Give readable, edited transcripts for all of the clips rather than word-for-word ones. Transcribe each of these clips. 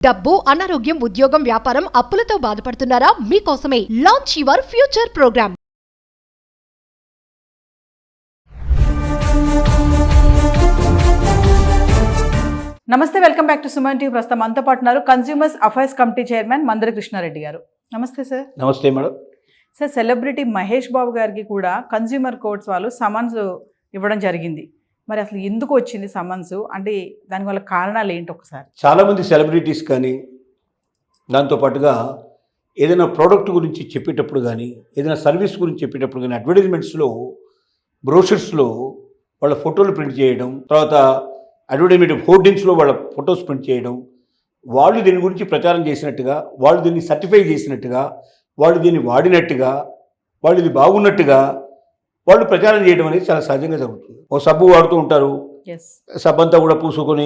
డబ్బు, అనారోగ్యం, ఉద్యోగం, వ్యాపారం, అప్పులతో బాధపడుతున్నారా? మీకోసమే లాంచ్ యువర్ ఫ్యూచర్ ప్రోగ్రామ్. నమస్తే, welcome back to Suman TV. ప్రస్తుతం మనతో పాటు ఉన్నారు consumers affairs committee chairman Mandari Krishna Reddy గారు. నమస్తే సార్. నమస్తే madam. Sir, celebrity Mahesh Babu గారికి కూడా కన్స్యూమర్ కోర్ట్స్ వాళ్ళు సమన్స్ ఇవ్వడం జరిగింది. మరి అసలు ఎందుకు వచ్చింది సమన్స్? అంటే దానివల్ల కారణాలు ఏంటి ఒకసారి? చాలామంది సెలబ్రిటీస్ కానీ దాంతోపాటుగా ఏదైనా ప్రోడక్ట్ గురించి చెప్పేటప్పుడు కానీ ఏదైనా సర్వీస్ గురించి చెప్పేటప్పుడు కానీ అడ్వర్టైజ్మెంట్స్లో, బ్రోషర్స్లో వాళ్ళ ఫోటోలు ప్రింట్ చేయడం, తర్వాత అడ్వర్టైజ్మెంట్ హోర్డింగ్స్లో వాళ్ళ ఫొటోస్ ప్రింట్ చేయడం, వాళ్ళు దీని గురించి ప్రచారం చేసినట్టుగా, వాళ్ళు దీన్ని సర్టిఫై చేసినట్టుగా, వాళ్ళు దీన్ని వాడినట్టుగా, వాళ్ళు ఇది బాగున్నట్టుగా వాళ్ళు ప్రచారం చేయడం అనేది చాలా సహజంగా జరుగుతుంది. ఓ సబ్బు వాడుతూ ఉంటారు, సబ్బు అంతా కూడా పూసుకొని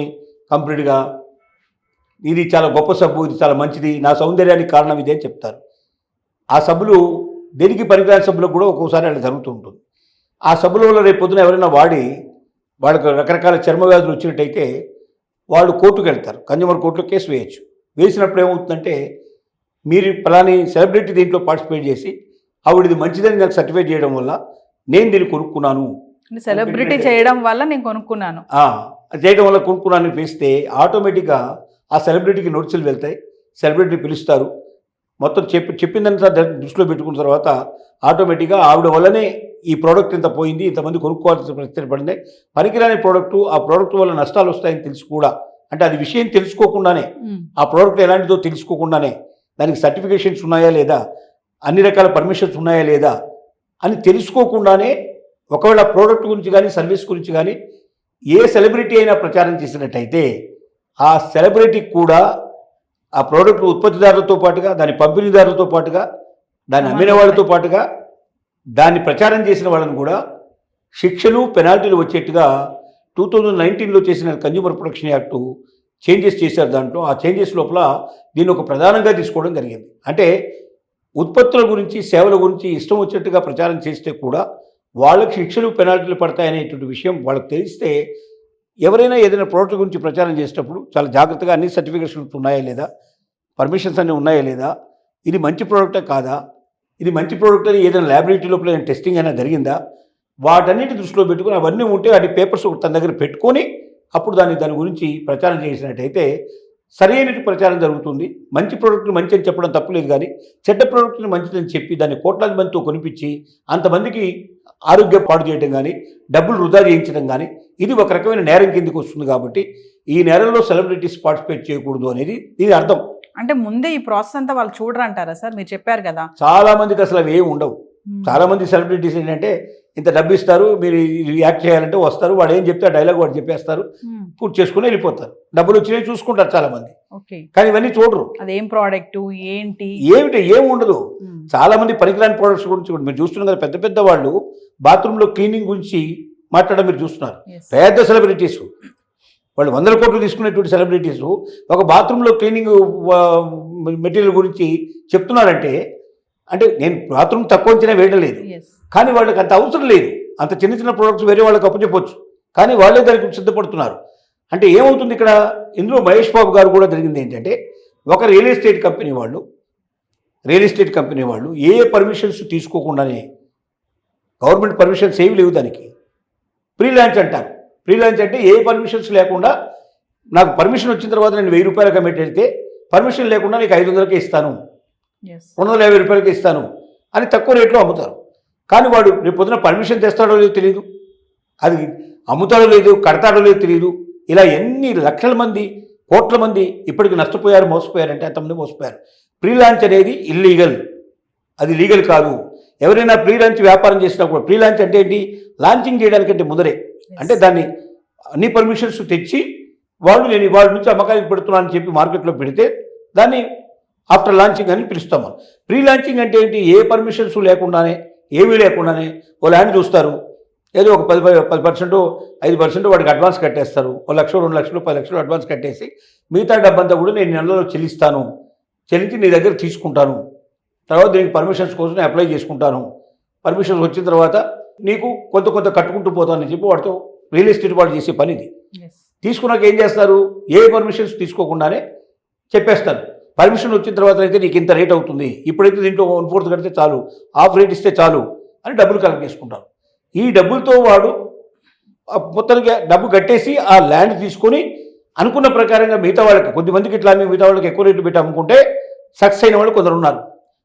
కంప్లీట్గా ఇది చాలా గొప్ప సబ్బు, ఇది చాలా మంచిది, నా సౌందర్యానికి కారణం ఇదే అని చెప్తారు. ఆ సబ్బులు దేనికి పనికిరాని సబ్బులకు కూడా ఒక్కోసారి అలా జరుగుతూ ఉంటుంది. ఆ సబ్బుల వల్ల రేపు పొద్దున ఎవరైనా వాడి వాళ్ళకి రకరకాల చర్మ వ్యాధులు వచ్చినట్టయితే వాళ్ళు కోర్టుకు వెళ్తారు, కన్జ్యూమర్ కోర్టులో కేసు వేయచ్చు. వేసినప్పుడు ఏమవుతుందంటే, మీరు పలాని సెలబ్రిటీ దీంట్లో పార్టిసిపేట్ చేసి ఆవిడది మంచిదని నాకు సర్టిఫై చేయడం వల్ల నేను దీన్ని కొనుక్కున్నాను, సెలబ్రిటీ చేయడం వల్ల నేను కొనుక్కున్నాను, చేయడం వల్ల కొనుక్కున్నాను వేస్తే ఆటోమేటిక్గా ఆ సెలబ్రిటీకి నోటీసులు వెళ్తాయి, సెలబ్రిటీ పిలుస్తారు. మొత్తం చెప్పిందంతా దృష్టిలో పెట్టుకున్న తర్వాత ఆటోమేటిక్గా ఆవిడ వల్లనే ఈ ప్రోడక్ట్ ఇంత పోయింది, ఇంతమంది కొనుక్కోవాల్సిన పరిస్థితి పడింది, పనికిరాని ప్రోడక్టు, ఆ ప్రోడక్ట్ వల్ల నష్టాలు వస్తాయని తెలిసి కూడా, అంటే అది విషయం తెలుసుకోకుండానే, ఆ ప్రోడక్ట్ ఎలాంటిదో తెలుసుకోకుండానే, దానికి సర్టిఫికేషన్స్ ఉన్నాయా లేదా, అన్ని రకాల పర్మిషన్స్ ఉన్నాయా లేదా అని తెలుసుకోకుండానే ఒకవేళ ప్రోడక్ట్ గురించి కానీ సర్వీస్ గురించి కానీ ఏ సెలబ్రిటీ అయినా ప్రచారం చేసినట్టయితే ఆ సెలబ్రిటీకి కూడా ఆ ప్రోడక్ట్ ఉత్పత్తిదారులతో పాటుగా, దాని పంపిణీదారులతో పాటుగా, దాన్ని అమ్మిన వాళ్ళతో పాటుగా, దాన్ని ప్రచారం చేసిన వాళ్ళని కూడా శిక్షలు, పెనాల్టీలు వచ్చేట్టుగా 2019లో చేసిన కన్జ్యూమర్ ప్రొటెక్షన్ యాక్టు చేంజెస్ చేశారు. దాంట్లో ఆ చేంజెస్ లోపల దీన్ని ఒక ప్రధానంగా తీసుకోవడం జరిగింది. అంటే ఉత్పత్తుల గురించి, సేవల గురించి ఇష్టం వచ్చినట్టుగా ప్రచారం చేస్తే కూడా వాళ్ళకి శిక్షలు, పెనాల్టీలు పడతాయనేటువంటి విషయం వాళ్ళకి తెలిస్తే ఎవరైనా ఏదైనా ప్రోడక్ట్ గురించి ప్రచారం చేసేటప్పుడు చాలా జాగ్రత్తగా అన్ని సర్టిఫికేషన్స్ ఉన్నాయా లేదా, పర్మిషన్స్ అన్నీ ఉన్నాయా లేదా, ఇది మంచి ప్రోడక్టే కాదా, ఇది మంచి ప్రోడక్ట్ అని ఏదైనా ల్యాబొరేటరీ లోపల టెస్టింగ్ అయినా జరిగిందా, వాటన్నిటి దృష్టిలో పెట్టుకుని అవన్నీ ఉంటే వాటి పేపర్స్ తన దగ్గర పెట్టుకొని అప్పుడు దాని గురించి ప్రచారం చేసినట్టయితే సరైన ప్రచారం జరుగుతుంది. మంచి ప్రోడక్ట్ని మంచి అని చెప్పడం తప్పులేదు, కానీ చెడ్డ ప్రోడక్ట్ని మంచిదని చెప్పి దాన్ని కోట్లాది మందితో కొనిపించి అంతమందికి ఆరోగ్యం పాడు చేయడం కానీ, డబ్బులు వృధా చేయించడం కానీ, ఇది ఒక రకమైన నేరం కిందకి వస్తుంది. కాబట్టి ఈ నేరంలో సెలబ్రిటీస్ పార్టిసిపేట్ చేయకూడదు అనేది దీని అర్థం. అంటే ముందే ఈ ప్రాసెస్ అంతా వాళ్ళు చూడరంటారా సార్? మీరు చెప్పారు కదా, చాలా మందికి అసలు అవి ఏమి ఉండవు. చాలా మంది సెలబ్రిటీస్ ఏంటంటే ఇంత డబ్బు ఇస్తారు, మీరు రియాక్ట్ చేయాలంటే వస్తారు, వాడు ఏం చెప్తే ఆ డైలాగ్ వాడు చెప్పేస్తారు, పూర్తి చేసుకుని వెళ్ళిపోతారు. డబ్బులు వచ్చినాయి చూసుకుంటారు చాలా మంది, కానీ ఇవన్నీ చూడరు. అదేం ప్రోడక్ట్ ఏమిటి ఏమి ఉండదు. చాలా మంది పనికిరాని ప్రోడక్ట్స్ గురించి కూడా మీరు చూస్తున్నారు కదా. పెద్ద పెద్ద వాళ్ళు బాత్రూంలో క్లీనింగ్ గురించి మాట్లాడడం మీరు చూస్తున్నారు. పెద్ద సెలబ్రిటీస్, వాళ్ళు 100 కోట్లు తీసుకునేటువంటి సెలబ్రిటీస్ ఒక బాత్రూంలో క్లీనింగ్ మెటీరియల్ గురించి చెప్తున్నారంటే, అంటే నేను బాత్రూమ్ తక్కువ అంచనా వేయడం లేదు, కానీ వాళ్ళకి అంత అవసరం లేదు. అంత చిన్న చిన్న ప్రోడక్ట్స్ వేరే వాళ్ళకి అప్పచెప్పొచ్చు, కానీ వాళ్ళే దానికి సిద్ధపడుతున్నారు. అంటే ఏమవుతుంది ఇక్కడ, ఇందులో మహేష్ బాబు గారు కూడా జరిగింది ఏంటంటే, ఒక రియల్ ఎస్టేట్ కంపెనీ వాళ్ళు ఏ పర్మిషన్స్ తీసుకోకుండానే, గవర్నమెంట్ పర్మిషన్స్ ఏమి లేవు దానికి, ప్రీ లాంచ్ అంటారు. ప్రీ లాంచ్ అంటే ఏ పర్మిషన్స్ లేకుండా, నాకు పర్మిషన్ వచ్చిన తర్వాత నేను 1000 రూపాయలకు అమ్మేటైతే పర్మిషన్ లేకుండా నీకు 500కే ఇస్తాను, 250 రూపాయలకి ఇస్తాను అని తక్కువ రేట్లో అమ్ముతారు. కానీ వాడు రేపు పొద్దున పర్మిషన్ తెస్తాడో లేదో తెలియదు, అది అమ్ముతాడో లేదు, కడతాడో లేదో తెలియదు. ఇలా ఎన్ని లక్షల మంది, కోట్ల మంది ఇప్పటికి నష్టపోయారు, మోసపోయారంటే అంతమంది మోసపోయారు. ప్రీ లాంచ్ అనేది ఇల్లీగల్, అది లీగల్ కాదు. ఎవరైనా ప్రీ లాంచ్ వ్యాపారం చేసినా కూడా, ప్రీ లాంచ్ అంటే ఏంటి, లాంచింగ్ చేయడానికంటే ముందరే, అంటే దాన్ని అన్ని పర్మిషన్స్ తెచ్చి నేను వాళ్ళ నుంచి అమ్మకానికి పెడుతున్నానని చెప్పి మార్కెట్లో పెడితే దాన్ని ఆఫ్టర్ లాంచింగ్ అని పిలుస్తాము. ప్రీ లాంచింగ్ అంటే ఏంటి, ఏ పర్మిషన్స్ లేకుండానే, ఏమీ లేకుండానే ఓ ల్యాండ్ చూస్తారు, ఏదో ఒక 10%, 5% వాడికి అడ్వాన్స్ కట్టేస్తారు. 1 లక్ష, 2 లక్షలు, 10 లక్షలు అడ్వాన్స్ కట్టేసి మిగతా డబ్బంతా కూడా నేను నెలలో చెల్లించి నీ దగ్గర తీసుకుంటాను, తర్వాత దీనికి పర్మిషన్స్ కోసం నేను అప్లై చేసుకుంటాను, పర్మిషన్స్ వచ్చిన తర్వాత నీకు కొంత కట్టుకుంటూ పోతానని చెప్పి వాడితో రియల్ ఎస్టేట్ వాళ్ళు చేసే పని ఇది. తీసుకున్నాక ఏం చేస్తారు, ఏ పర్మిషన్స్ తీసుకోకుండానే చెప్పేస్తాను. పర్మిషన్ వచ్చిన తర్వాత అయితే నీకు ఇంత రేట్ అవుతుంది, ఇప్పుడైతే దీంట్లో 1/4 కడితే చాలు, హాఫ్ రేట్ ఇస్తే చాలు అని డబ్బులు కలెక్ట్ చేసుకుంటారు. ఈ డబ్బులతో వాడు మొత్తానికి డబ్బు కట్టేసి ఆ ల్యాండ్ తీసుకొని అనుకున్న ప్రకారంగా మిగతా వాళ్ళకి, కొద్దిమందికి ఇట్లా మిగతా వాళ్ళకి ఎక్కువ రేట్లు పెట్టి అమ్ముకుంటే సక్సెస్ అయిన వాళ్ళు కొందరు ఉన్నారు.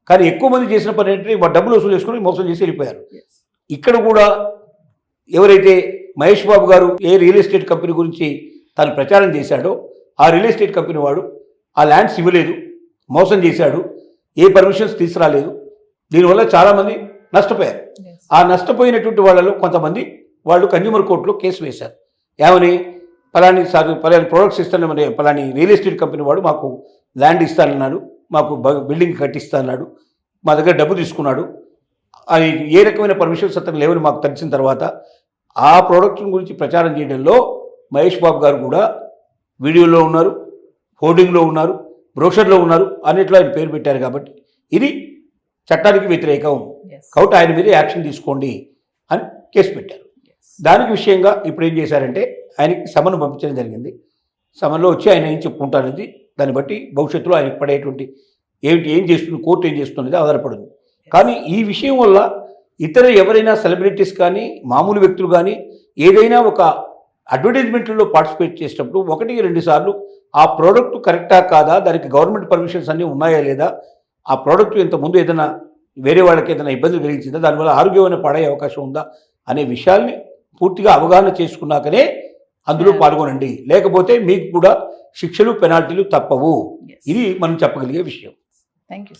కానీ ఎక్కువ మంది చేసిన పని ఏంటంటే వాడు డబ్బులు వసూలు చేసుకుని మోసం చేసి వెళ్ళిపోయారు. ఇక్కడ కూడా ఎవరైతే మహేష్ బాబు గారు ఏ రియల్ ఎస్టేట్ కంపెనీ గురించి తాను ప్రచారం చేశాడో ఆ రియల్ ఎస్టేట్ కంపెనీ వాడు ఆ ల్యాండ్స్ ఇవ్వలేదు, మోసం చేశాడు, ఏ పర్మిషన్స్ తీసుకురాలేదు. దీనివల్ల చాలామంది నష్టపోయారు. ఆ నష్టపోయినటువంటి వాళ్ళలో కొంతమంది వాళ్ళు కన్జ్యూమర్ కోర్టులో కేసు వేశారు. ఏమని, పలాని ప్రొడక్ట్స్ ఇస్తానని పలాని రియల్ ఎస్టేట్ కంపెనీ వాడు మాకు ల్యాండ్ ఇస్తానన్నాడు, మాకు బిల్డింగ్ కట్టిస్తానన్నాడు, మా దగ్గర డబ్బు తీసుకున్నాడు, అది ఏ రకమైన పర్మిషన్స్ అతను లేవని మాకు తెలిసిన తర్వాత ఆ ప్రోడక్ట్ గురించి ప్రచారం చేయడంలో మహేష్ బాబు గారు కూడా వీడియోలో ఉన్నారు, హోర్డింగ్లో ఉన్నారు, బ్రోషర్లో ఉన్నారు, అన్నిట్లో ఆయన పేరు పెట్టారు. కాబట్టి ఇది చట్టానికి వ్యతిరేకం, కాబట్టి ఆయన మీద యాక్షన్ తీసుకోండి అని కేసు పెట్టారు. దానికి విషయంగా ఇప్పుడు ఏం చేశారంటే ఆయనకి సమన్ పంపించడం జరిగింది. సమన్లో వచ్చి ఆయన ఏం చెప్పుకుంటారనేది దాన్ని బట్టి భవిష్యత్తులో ఆయనకు పడేటువంటి ఏం చేస్తుంది, కోర్టు ఏం చేస్తున్నది ఆధారపడింది. కానీ ఈ విషయం వల్ల ఇతర ఎవరైనా సెలబ్రిటీస్ కానీ మామూలు వ్యక్తులు కానీ ఏదైనా ఒక అడ్వర్టైజ్మెంట్లో పార్టిసిపేట్ చేసేటప్పుడు 1-2 సార్లు ఆ ప్రోడక్ట్ కరెక్టా కాదా, దానికి గవర్నమెంట్ పర్మిషన్స్ అన్నీ ఉన్నాయా లేదా, ఆ ప్రోడక్ట్ ఇంతకుముందు ఏదైనా వేరే వాళ్ళకి ఏదైనా ఇబ్బంది కలిగించిందా, దానివల్ల ఆరోగ్యమైన పాడే అవకాశం ఉందా అనే విషయాల్ని పూర్తిగా అవగాహన చేసుకున్నాకనే అందులో పాల్గొనండి. లేకపోతే మీకు కూడా శిక్షలు పెనాల్టీలు తప్పవు. ఇది మనం చెప్పగలిగే విషయం. Thank you.